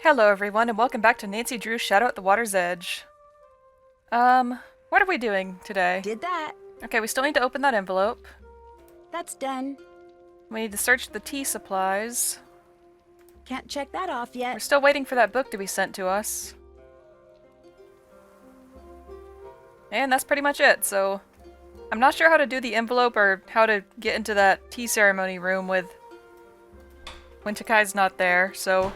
Hello everyone and welcome back to Nancy Drew's Shadow at the Water's Edge. What are we doing today? Did that. Okay, we still need to open that envelope. That's done. We need to search the tea supplies. Can't check that off yet. We're still waiting for that book to be sent to us. And that's pretty much it, so... I'm not sure how to do the envelope or how to get into that tea ceremony room when Takai's not there, so...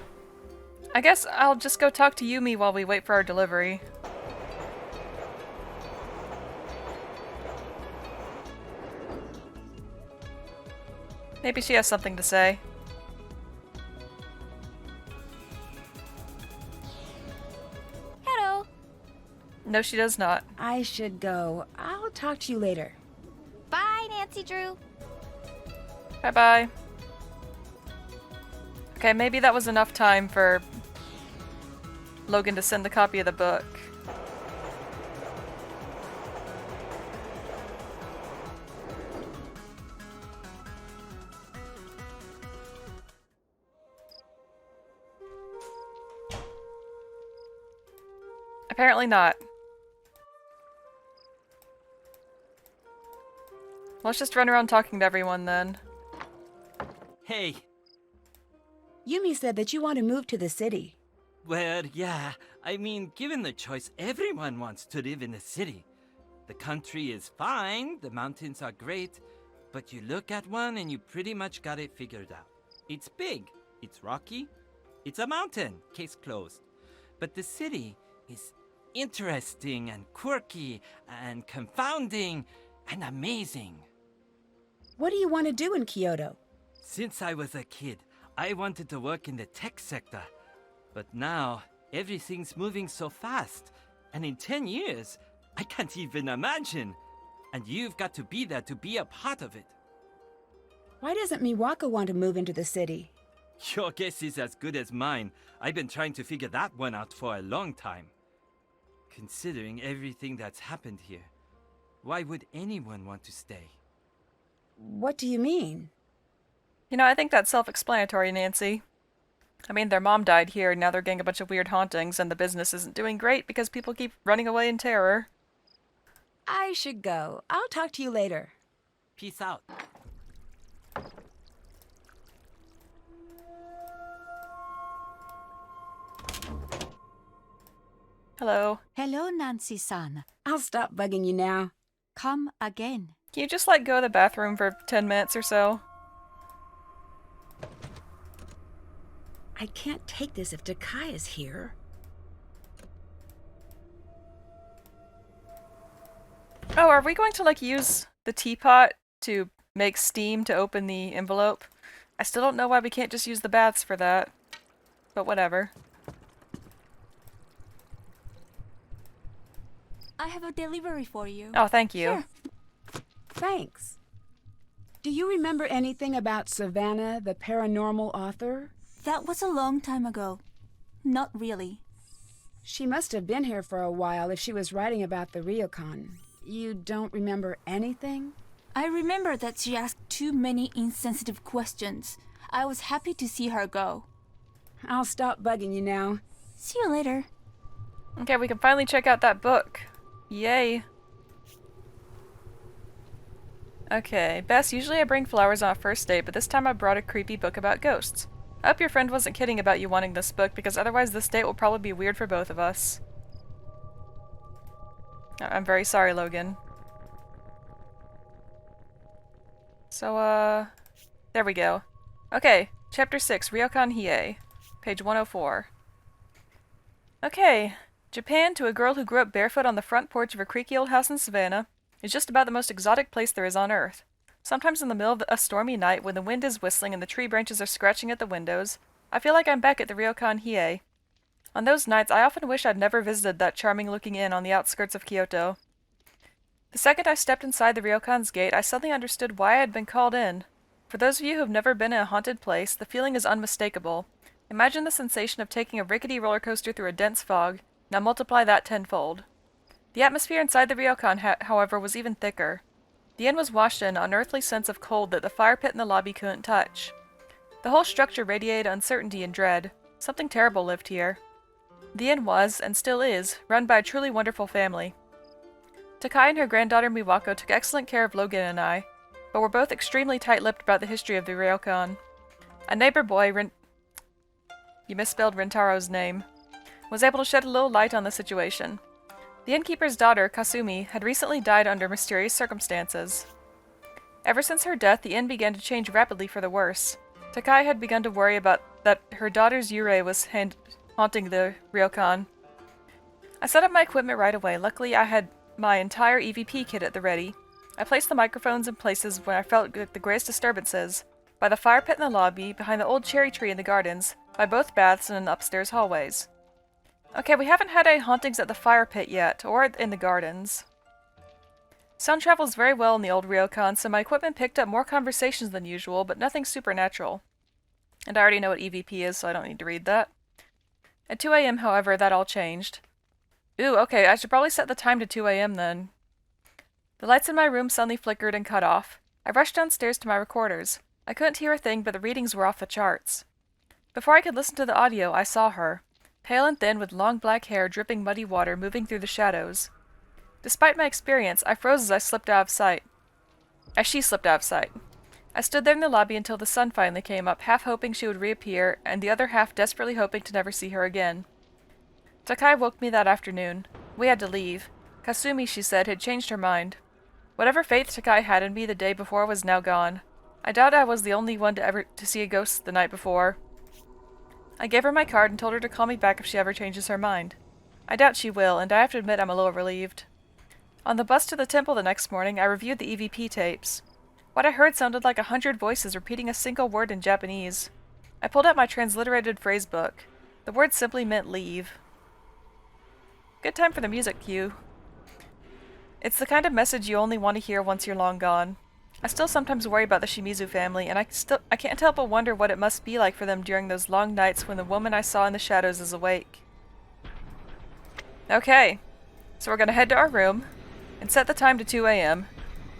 I guess I'll just go talk to Yumi while we wait for our delivery. Maybe she has something to say. Hello. No, she does not. I should go. I'll talk to you later. Bye, Nancy Drew. Bye-bye. Okay, maybe that was enough time for Logan to send the copy of the book. Apparently not. Let's just run around talking to everyone then. Hey. Yumi said that you want to move to the city. Well, yeah. I mean, given the choice, everyone wants to live in the city. The country is fine, the mountains are great, but you look at one and you pretty much got it figured out. It's big, it's rocky, it's a mountain, case closed. But the city is interesting and quirky and confounding and amazing. What do you want to do in Kyoto? Since I was a kid, I wanted to work in the tech sector. But now, everything's moving so fast. And in 10 years, I can't even imagine. And you've got to be there to be a part of it. Why doesn't Miwako want to move into the city? Your guess is as good as mine. I've been trying to figure that one out for a long time. Considering everything that's happened here, why would anyone want to stay? What do you mean? You know, I think that's self-explanatory, Nancy. I mean, their mom died here, and now they're getting a bunch of weird hauntings, and the business isn't doing great because people keep running away in terror. I should go. I'll talk to you later. Peace out. Hello. Hello, Nancy-san. I'll stop bugging you now. Come again. Can you just, go to the bathroom for 10 minutes or so? I can't take this if Takai is here. Oh, are we going to, use the teapot to make steam to open the envelope? I still don't know why we can't just use the baths for that. But whatever. I have a delivery for you. Oh, thank you. Here. Thanks. Do you remember anything about Savannah, the paranormal author? That was a long time ago. Not really. She must have been here for a while if she was writing about the ryokan. You don't remember anything? I remember that she asked too many insensitive questions. I was happy to see her go. I'll stop bugging you now. See you later. Okay, we can finally check out that book. Yay. Okay, Bess, usually I bring flowers on a first date, but this time I brought a creepy book about ghosts. I hope your friend wasn't kidding about you wanting this book, because otherwise this date will probably be weird for both of us. I'm very sorry, Logan. So, there we go. Okay, Chapter 6, Ryokan Hiei, page 104. Okay, Japan to a girl who grew up barefoot on the front porch of a creaky old house in Savannah is just about the most exotic place there is on Earth. Sometimes in the middle of a stormy night when the wind is whistling and the tree branches are scratching at the windows, I feel like I'm back at the Ryokan Hiei. On those nights, I often wish I'd never visited that charming-looking inn on the outskirts of Kyoto. The second I stepped inside the ryokan's gate, I suddenly understood why I had been called in. For those of you who have never been in a haunted place, the feeling is unmistakable. Imagine the sensation of taking a rickety roller coaster through a dense fog. Now multiply that tenfold. The atmosphere inside the ryokan, however, was even thicker. The inn was washed in an unearthly sense of cold that the fire pit in the lobby couldn't touch. The whole structure radiated uncertainty and dread. Something terrible lived here. The inn was, and still is, run by a truly wonderful family. Takai and her granddaughter Miwako took excellent care of Logan and I, but were both extremely tight-lipped about the history of the ryokan. A neighbor boy, you misspelled Rintaro's name, was able to shed a little light on the situation. The innkeeper's daughter, Kasumi, had recently died under mysterious circumstances. Ever since her death, the inn began to change rapidly for the worse. Takai had begun to worry about that her daughter's yurei was haunting the ryokan. I set up my equipment right away. Luckily, I had my entire EVP kit at the ready. I placed the microphones in places where I felt the greatest disturbances. By the fire pit in the lobby, behind the old cherry tree in the gardens, by both baths and in the upstairs hallways. Okay, we haven't had any hauntings at the fire pit yet, or in the gardens. Sound travels very well in the old ryokan, so my equipment picked up more conversations than usual, but nothing supernatural. And I already know what EVP is, so I don't need to read that. At 2 a.m., however, that all changed. Ooh, okay, I should probably set the time to 2 a.m. then. The lights in my room suddenly flickered and cut off. I rushed downstairs to my recorders. I couldn't hear a thing, but the readings were off the charts. Before I could listen to the audio, I saw her, pale and thin with long black hair dripping muddy water moving through the shadows. Despite my experience, I froze as she slipped out of sight. I stood there in the lobby until the sun finally came up, half hoping she would reappear, and the other half desperately hoping to never see her again. Takai woke me that afternoon. We had to leave. Kasumi, she said, had changed her mind. Whatever faith Takai had in me the day before was now gone. I doubt I was the only one to see a ghost the night before. I gave her my card and told her to call me back if she ever changes her mind. I doubt she will, and I have to admit I'm a little relieved. On the bus to the temple the next morning, I reviewed the EVP tapes. What I heard sounded like 100 voices repeating a single word in Japanese. I pulled out my transliterated phrase book. The word simply meant leave. Good time for the music cue. It's the kind of message you only want to hear once you're long gone. I still sometimes worry about the Shimizu family, and I can't help but wonder what it must be like for them during those long nights when the woman I saw in the shadows is awake. Okay, so we're gonna head to our room, and set the time to 2 a.m.,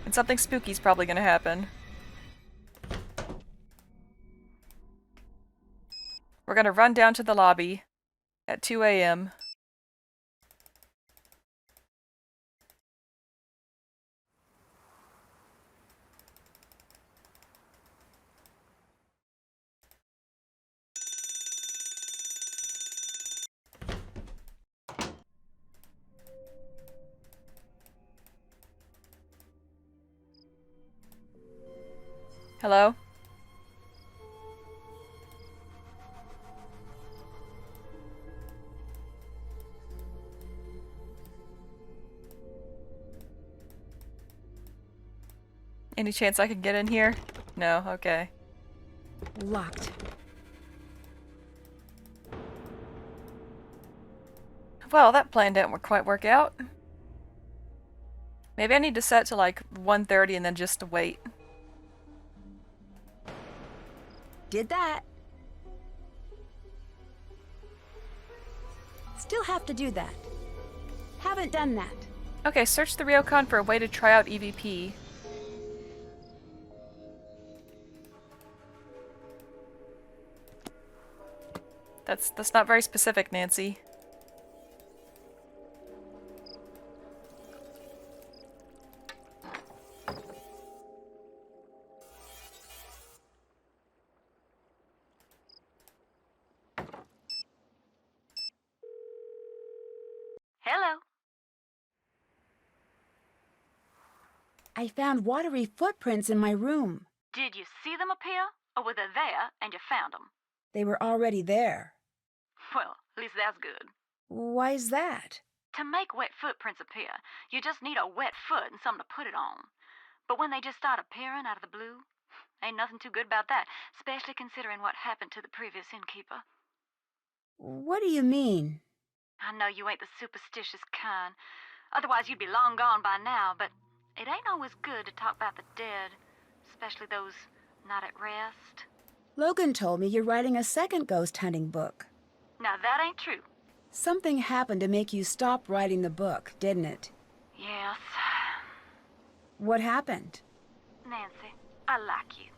and something spooky's probably gonna happen. We're gonna run down to the lobby at 2 a.m. Hello? Any chance I can get in here? No, okay. Locked. Well, that plan didn't quite work out. Maybe I need to set to like 1:30 and then just to wait. Did that. Still have to do that. Haven't done that. Okay, search the ryokan for a way to try out EVP. That's not very specific, Nancy. Hello. I found watery footprints in my room. Did you see them appear, or were they there and you found them? They were already there. Well, at least that's good. Why is that? To make wet footprints appear, you just need a wet foot and something to put it on. But when they just start appearing out of the blue, ain't nothing too good about that, especially considering what happened to the previous innkeeper. What do you mean? I know you ain't the superstitious kind. Otherwise you'd be long gone by now, but it ain't always good to talk about the dead, especially those not at rest. Logan told me you're writing a second ghost hunting book. Now that ain't true. Something happened to make you stop writing the book, didn't it? Yes. What happened? Nancy, I like you.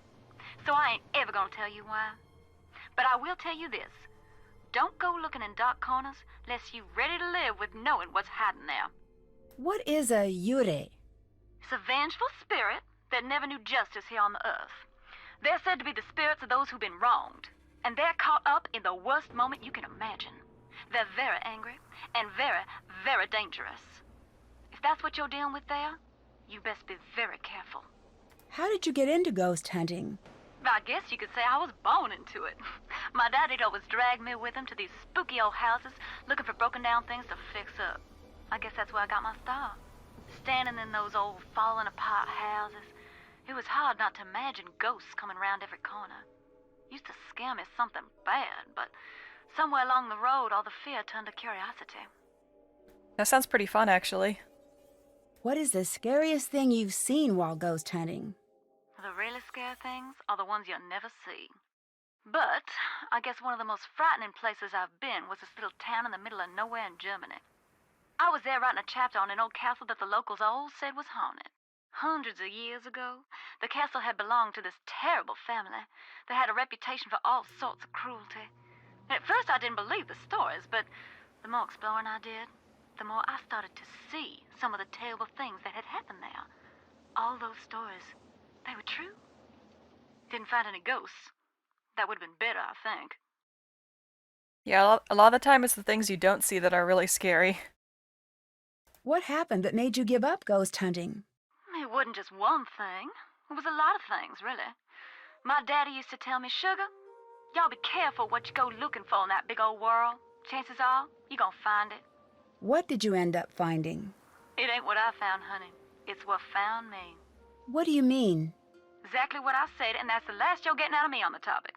So I ain't ever gonna tell you why. But I will tell you this. don't go looking in dark corners lest you ready to live with knowing what's hiding there. What is a yure? It's a vengeful spirit that never knew justice here on the earth. They're said to be the spirits of those who've been wronged, and they're caught up in the worst moment you can imagine. They're very angry and very, very dangerous. If that's what you're dealing with there, you best be very careful. How did you get into ghost hunting? I guess you could say I was born into it. My daddy'd always drag me with him to these spooky old houses looking for broken down things to fix up. I guess that's where I got my start. Standing in those old falling apart houses, it was hard not to imagine ghosts coming around every corner. Used to scare me something bad, but somewhere along the road all the fear turned to curiosity. That sounds pretty fun, actually. What is the scariest thing you've seen while ghost hunting? The really scary things are the ones you'll never see. But I guess one of the most frightening places I've been was this little town in the middle of nowhere in Germany. I was there writing a chapter on an old castle that the locals all said was haunted. Hundreds of years ago, the castle had belonged to this terrible family that had a reputation for all sorts of cruelty. And at first I didn't believe the stories, but the more exploring I did, the more I started to see some of the terrible things that had happened there. All those stories, they were true. Didn't find any ghosts. That would have been better, I think. Yeah, a lot of the time it's the things you don't see that are really scary. What happened that made you give up ghost hunting? It wasn't just one thing. It was a lot of things, really. My daddy used to tell me, Sugar, y'all be careful what you go looking for in that big old world. Chances are, you're gonna find it. What did you end up finding? It ain't what I found, honey. It's what found me. What do you mean? Exactly what I said, and that's the last you're getting out of me on the topic.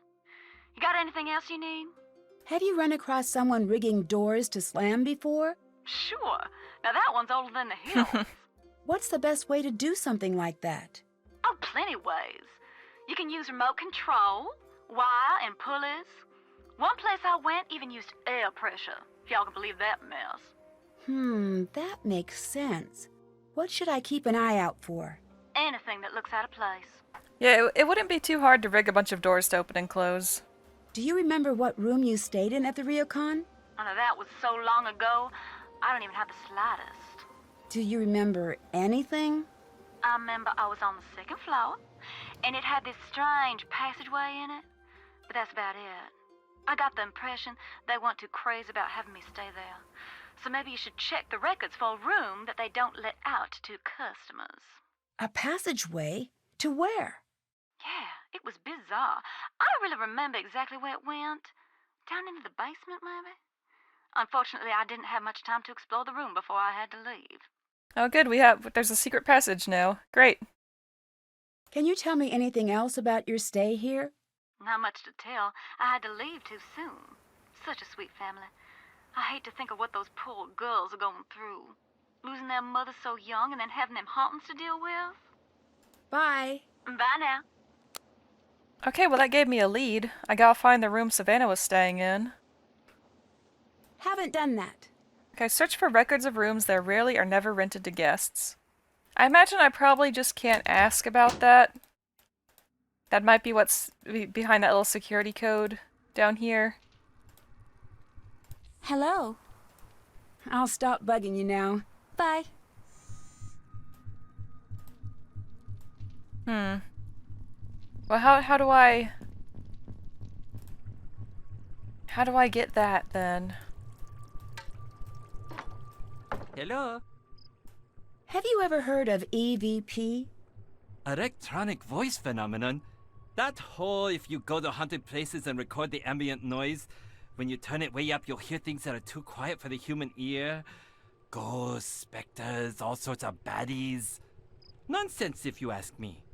You got anything else you need? Have you run across someone rigging doors to slam before? Sure. Now that one's older than the hills. What's the best way to do something like that? Oh, plenty ways. You can use remote control, wire, and pulleys. One place I went even used air pressure, if y'all can believe that mess. That makes sense. What should I keep an eye out for? Anything that looks out of place. Yeah, it wouldn't be too hard to rig a bunch of doors to open and close. Do you remember what room you stayed in at the ryokan? I know that was so long ago, I don't even have the slightest. Do you remember anything? I remember I was on the second floor, and it had this strange passageway in it, but that's about it. I got the impression they weren't too crazy about having me stay there, so maybe you should check the records for a room that they don't let out to customers. A passageway? To where? Yeah, it was bizarre. I don't really remember exactly where it went. Down into the basement, maybe? Unfortunately, I didn't have much time to explore the room before I had to leave. Oh good, there's a secret passage now. Great. Can you tell me anything else about your stay here? Not much to tell. I had to leave too soon. Such a sweet family. I hate to think of what those poor girls are going through. Losing their mother so young and then having them hauntings to deal with. Bye. Bye now. Okay, well that gave me a lead. I gotta find the room Savannah was staying in. Haven't done that. Okay, search for records of rooms that rarely or never rented to guests. I imagine I probably just can't ask about that. That might be what's behind that little security code down here. Hello. I'll stop bugging you now. Bye. Well, how do I get that then? Hello? Have you ever heard of EVP? Electronic voice phenomenon? That whole if you go to haunted places and record the ambient noise, when you turn it way up, you'll hear things that are too quiet for the human ear. Ghosts, specters, all sorts of baddies. Nonsense if you ask me.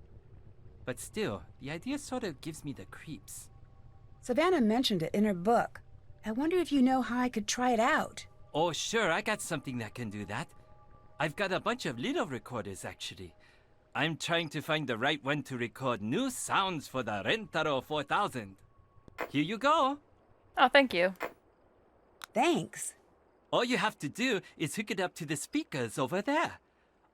But still, the idea sort of gives me the creeps. Savannah mentioned it in her book. I wonder if you know how I could try it out. Oh sure, I got something that can do that. I've got a bunch of little recorders actually. I'm trying to find the right one to record new sounds for the Rentaro 4000. Here you go. Oh, thank you. Thanks. All you have to do is hook it up to the speakers over there.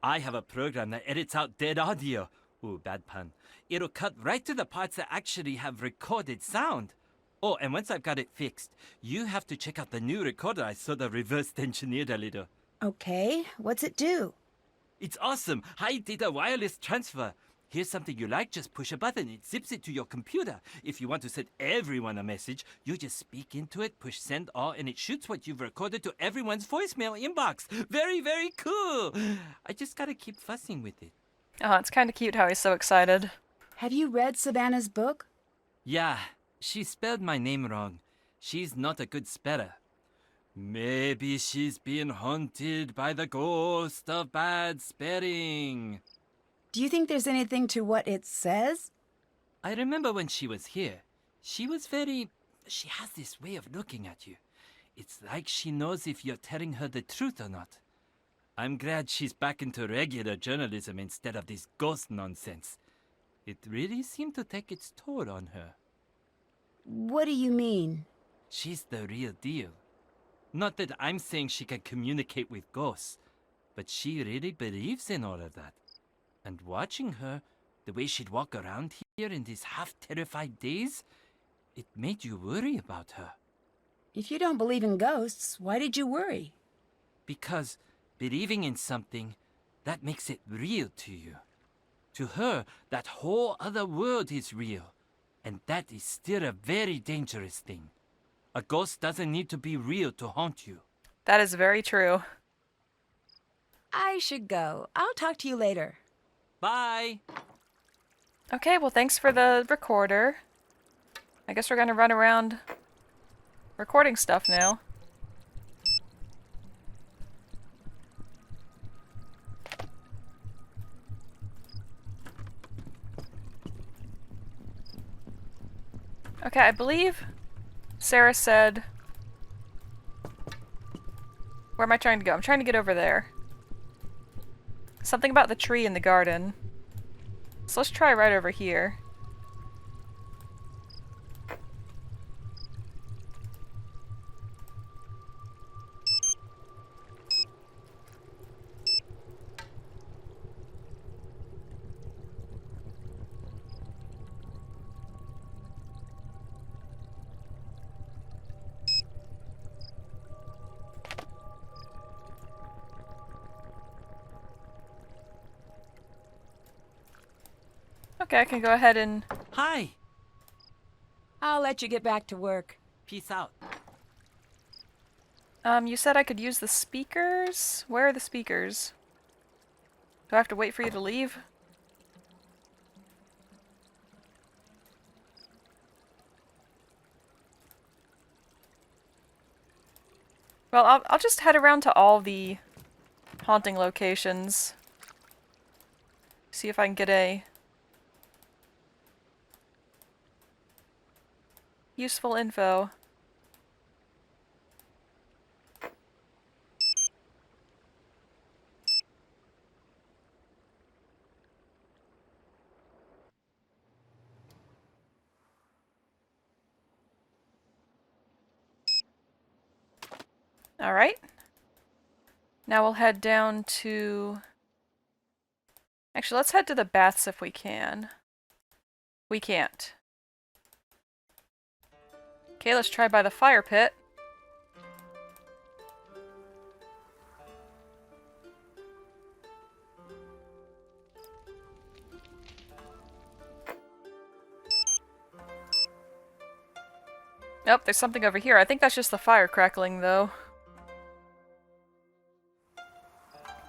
I have a program that edits out dead audio. Ooh, bad pun. It'll cut right to the parts that actually have recorded sound. Oh, and once I've got it fixed, you have to check out the new recorder I sort of reverse engineered a little. Okay, what's it do? It's awesome. High data wireless transfer. Here's something you like, just push a button. It zips it to your computer. If you want to send everyone a message, you just speak into it, push send all, and it shoots what you've recorded to everyone's voicemail inbox. Very, very cool. I just gotta keep fussing with it. Oh, it's kind of cute how he's so excited. Have you read Savannah's book? Yeah, she spelled my name wrong. She's not a good speller. Maybe she's being haunted by the ghost of bad spelling. Do you think there's anything to what it says? I remember when she was here. She was very... She has this way of looking at you. It's like she knows if you're telling her the truth or not. I'm glad she's back into regular journalism instead of this ghost nonsense. It really seemed to take its toll on her. What do you mean? She's the real deal. Not that I'm saying she can communicate with ghosts, but she really believes in all of that. And watching her, the way she'd walk around here in these half-terrified days, it made you worry about her. If you don't believe in ghosts, why did you worry? Because believing in something, that makes it real to you. To her, that whole other world is real. And that is still a very dangerous thing. A ghost doesn't need to be real to haunt you. That is very true. I should go. I'll talk to you later. Bye! Okay, well, thanks for the recorder. I guess we're gonna run around recording stuff now. Okay, I believe Sarah said... Where am I trying to go? I'm trying to get over there. Something about the tree in the garden. So let's try right over here. Okay, I can go ahead and... Hi! I'll let you get back to work. Peace out. You said I could use the speakers? Where are the speakers? Do I have to wait for you to leave? Well, I'll just head around to all the haunting locations. See if I can get a useful info. Alright. Now we'll head down to... Actually, let's head to the baths if we can. We can't. Okay, let's try by the fire pit. Nope, there's something over here. I think that's just the fire crackling, though.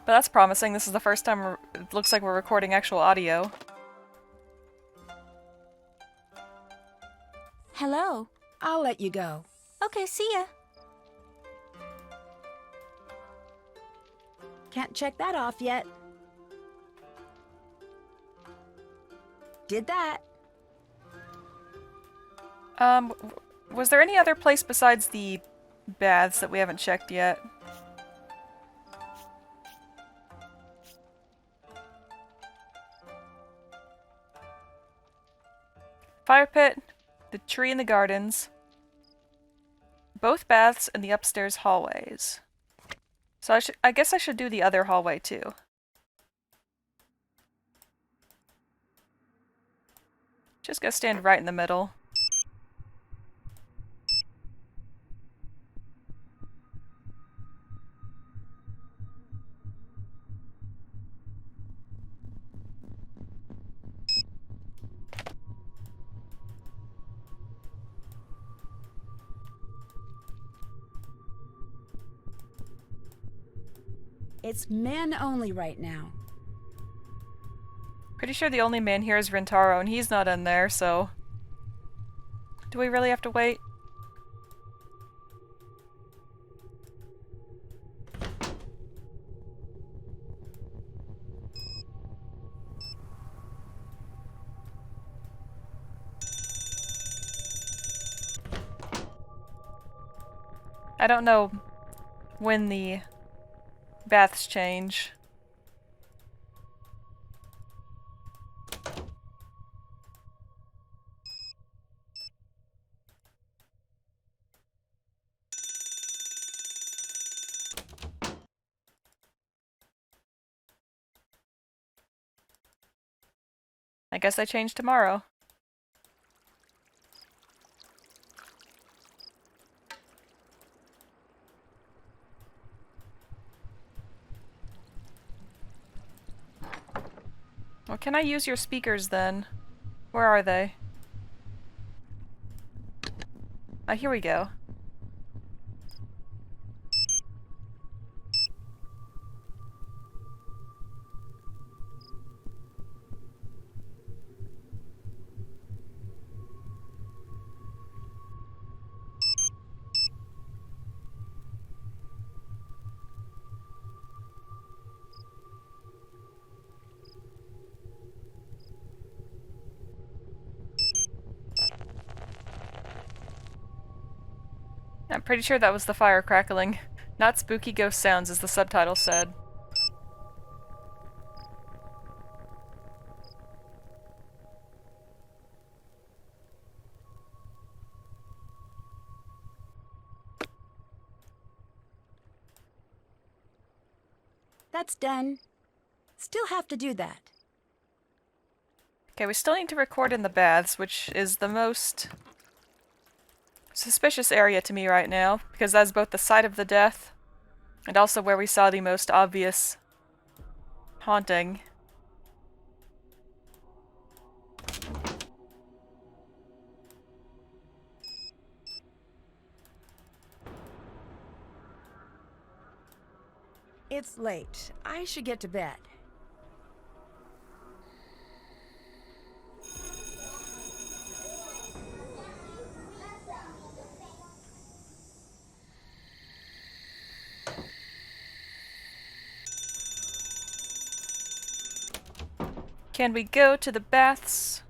But that's promising. This is the first time it looks like we're recording actual audio. Hello. I'll let you go. Okay, see ya. Can't check that off yet. Did that. Was there any other place besides the baths that we haven't checked yet? Fire pit, the tree in the gardens, both baths, and the upstairs hallways. So I guess I should do the other hallway too. Just go stand right in the middle. It's men only right now. Pretty sure the only man here is Rentaro, and he's not in there, so... Do we really have to wait? I don't know when the baths change. I guess they change tomorrow. Well, can I use your speakers then? Where are they? Ah, here we go. I'm pretty sure that was the fire crackling. Not spooky ghost sounds, as the subtitle said. That's done. Still have to do that. Okay, we still need to record in the baths, which is the most suspicious area to me right now, because that's both the site of the death and also where we saw the most obvious haunting. It's late. I should get to bed. Can we go to the baths?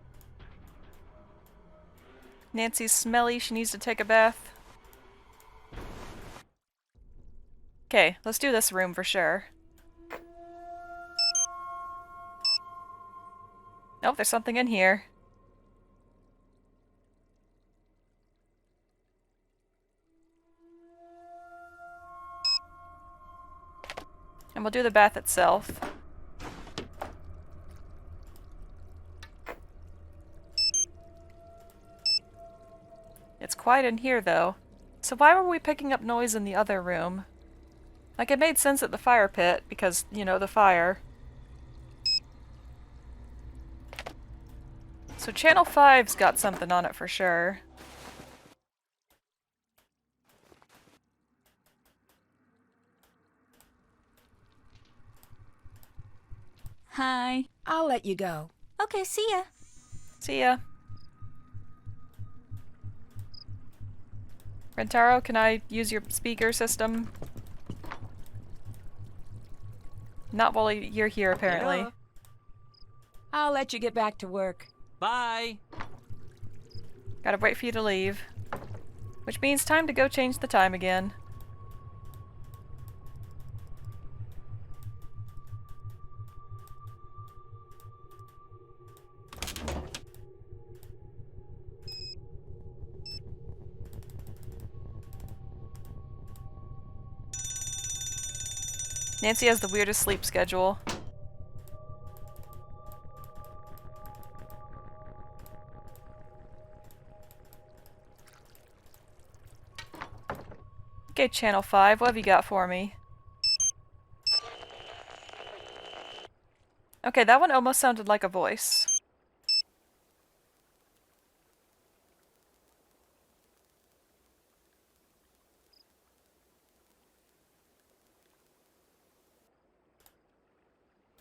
Nancy's smelly, she needs to take a bath. Okay, let's do this room for sure. Oh, there's something in here. And we'll do the bath itself. It's quiet in here, though. So why were we picking up noise in the other room? Like, it made sense at the fire pit, because, you know, the fire. So Channel 5's got something on it for sure. Hi. I'll let you go. Okay, see ya. See ya. Rentaro, can I use your speaker system? Not while you're here, apparently. Yeah. I'll let you get back to work. Bye. Gotta wait for you to leave. Which means time to go change the time again. Nancy has the weirdest sleep schedule. Okay, Channel 5, what have you got for me? Okay, that one almost sounded like a voice.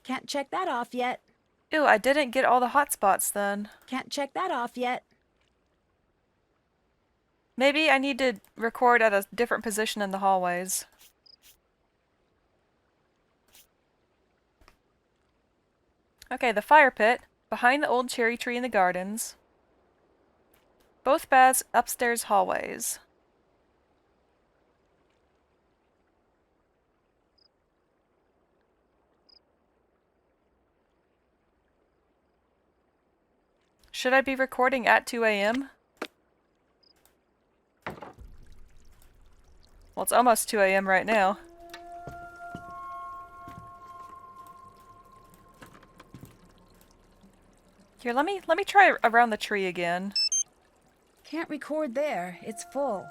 Can't check that off yet. Ew, I didn't get all the hotspots then. Can't check that off yet. Maybe I need to record at a different position in the hallways. Okay, the fire pit, behind the old cherry tree in the gardens. Both baths upstairs hallways. Should I be recording at 2 a.m.? Well, it's almost 2 a.m. right now. Here, let me try around the tree again. Can't record there. It's full.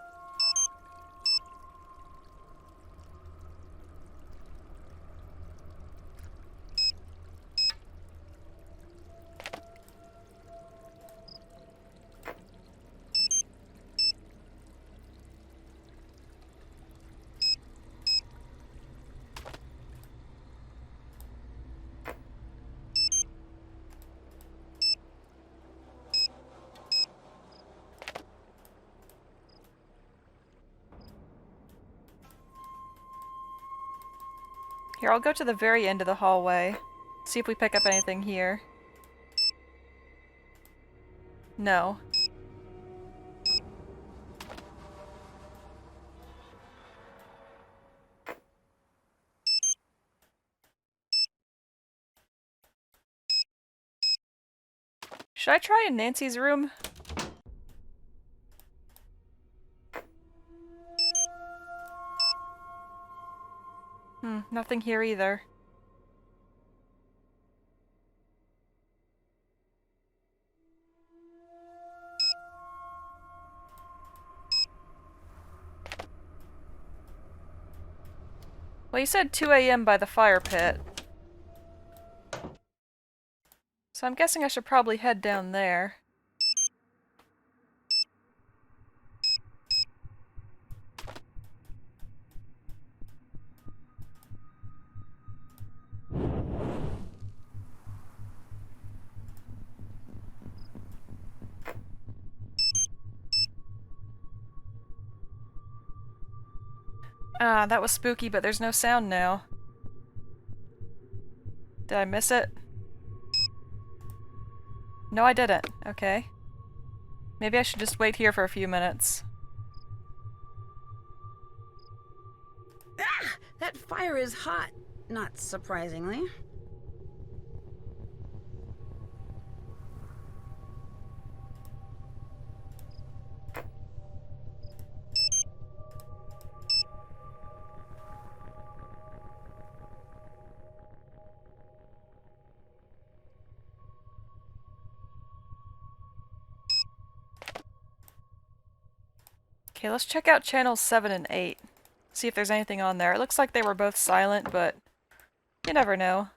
Here, I'll go to the very end of the hallway. See if we pick up anything here. No. Should I try in Nancy's room? Nothing here either. Well, you said 2 a.m. by the fire pit. So I'm guessing I should probably head down there. Ah, that was spooky, but there's no sound now. Did I miss it? No, I didn't. Okay. Maybe I should just wait here for a few minutes. Ah! That fire is hot. Not surprisingly. Okay, let's check out channels 7 and 8. See if there's anything on there. It looks like they were both silent, but you never know.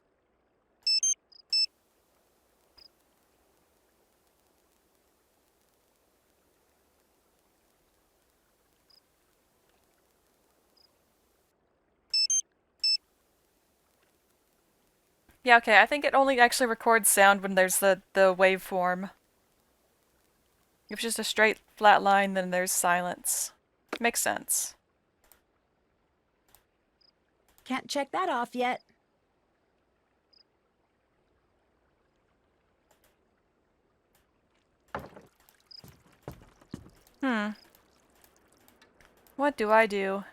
Yeah, okay, I think it only actually records sound when there's the waveform. If it's just a straight flat line, then there's silence. Makes sense. Can't check that off yet. What do I do?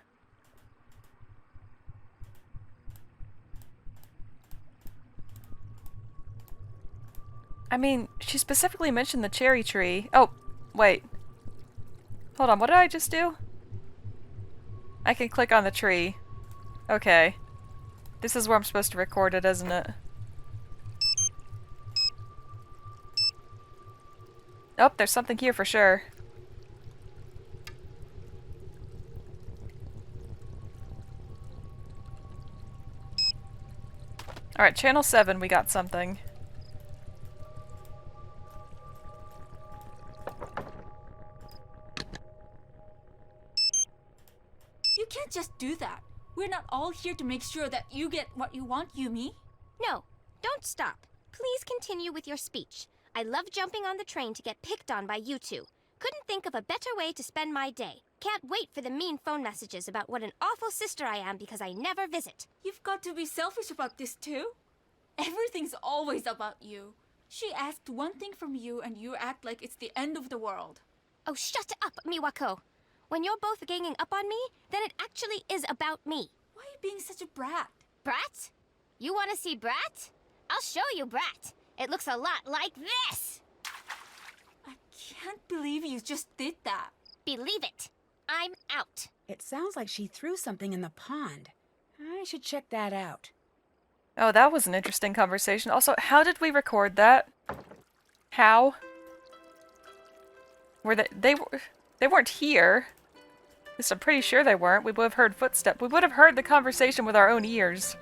I mean, she specifically mentioned the cherry tree. Oh, wait. Hold on, what did I just do? I can click on the tree. Okay. This is where I'm supposed to record it, isn't it? Oh, there's something here for sure. Alright, channel 7, we got something. You can't just do that. We're not all here to make sure that you get what you want, Yumi. No, Don't stop. Please continue with your speech. I love jumping on the train to get picked on by you two. Couldn't think of a better way to spend my day. Can't wait for the mean phone messages about what an awful sister I am because I never visit. You've got to be selfish about this too. Everything's always about you. She asked one thing from you and you act like it's the end of the world. Oh, shut up, Miwako. When you're both ganging up on me, then it actually is about me. Why are you being such a brat? Brat? You want to see Brat? I'll show you Brat. It looks a lot like this. I can't believe you just did that. Believe it. I'm out. It sounds like she threw something in the pond. I should check that out. Oh, that was an interesting conversation. Also, how did we record that? How? Were they weren't here. At least I'm pretty sure they weren't. We would have heard footsteps. We would have heard the conversation with our own ears.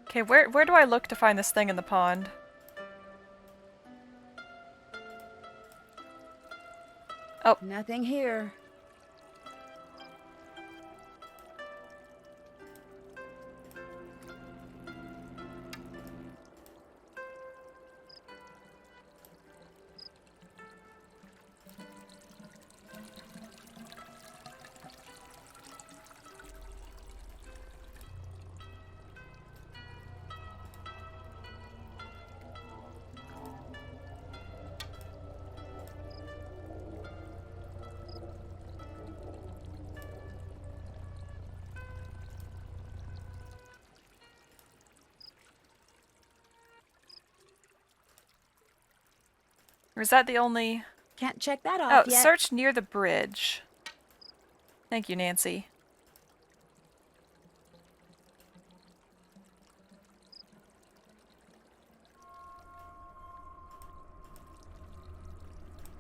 Okay, where do I look to find this thing in the pond? Oh. Nothing here. Or is that the only... Can't check that Oh, off yet. search near the bridge. Thank you, Nancy.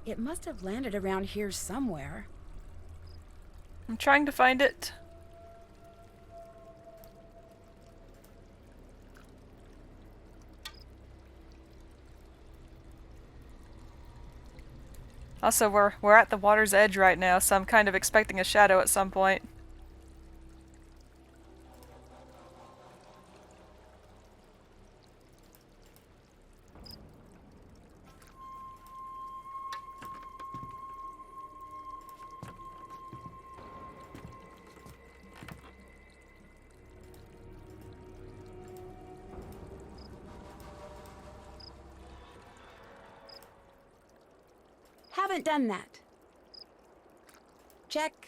It must have landed around here somewhere. I'm trying to find it. Also, we're at the water's edge right now, so I'm kind of expecting a shadow at some point. Haven't done that. Check.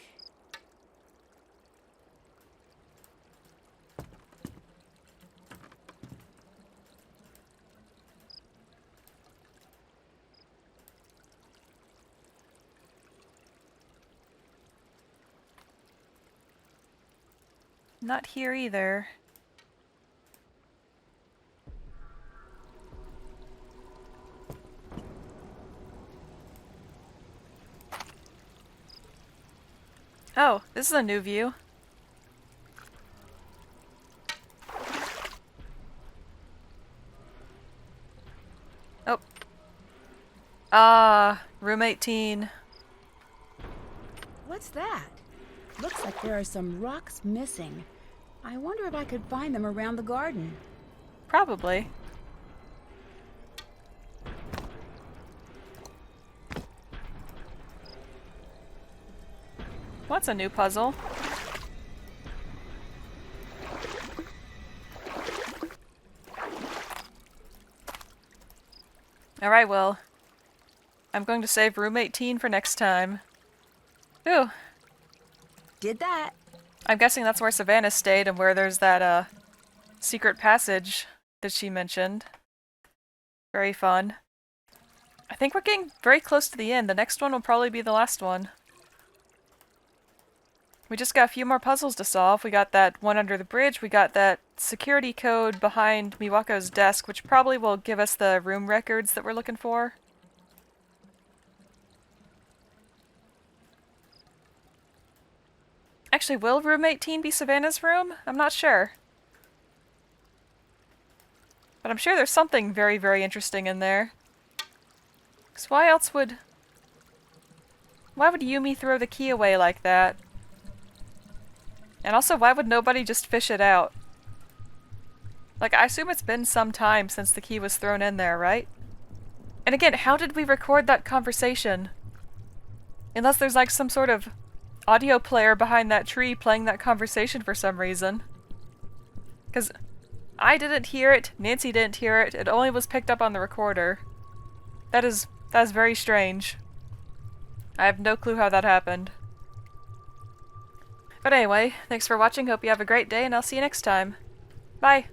Not here either. Oh, this is a new view. Oh. Ah, room 18. What's that? Looks like there are some rocks missing. I wonder if I could find them around the garden. Probably. What's a new puzzle? Alright, well, I'm going to save room 18 for next time. Ooh, Did that. I'm guessing that's where Savannah stayed and where there's that, secret passage that she mentioned. Very fun. I think we're getting very close to the end. The next one will probably be the last one. We just got a few more puzzles to solve. We got that one under the bridge. We got that security code behind Miwako's desk, which probably will give us the room records that we're looking for. Actually, will room 18 be Savannah's room? I'm not sure. But But I'm sure there's something very, very interesting in there. Because why else would... Why would Yumi throw the key away like that? And also, why would nobody just fish it out? Like, I assume it's been some time since the key was thrown in there, right? And again, how did we record that conversation? Unless there's like some sort of audio player behind that tree playing that conversation for some reason. Because I didn't hear it, Nancy didn't hear it, it only was picked up on the recorder. That is very strange. I have no clue how that happened. But anyway, thanks for watching, hope you have a great day, and I'll see you next time. Bye!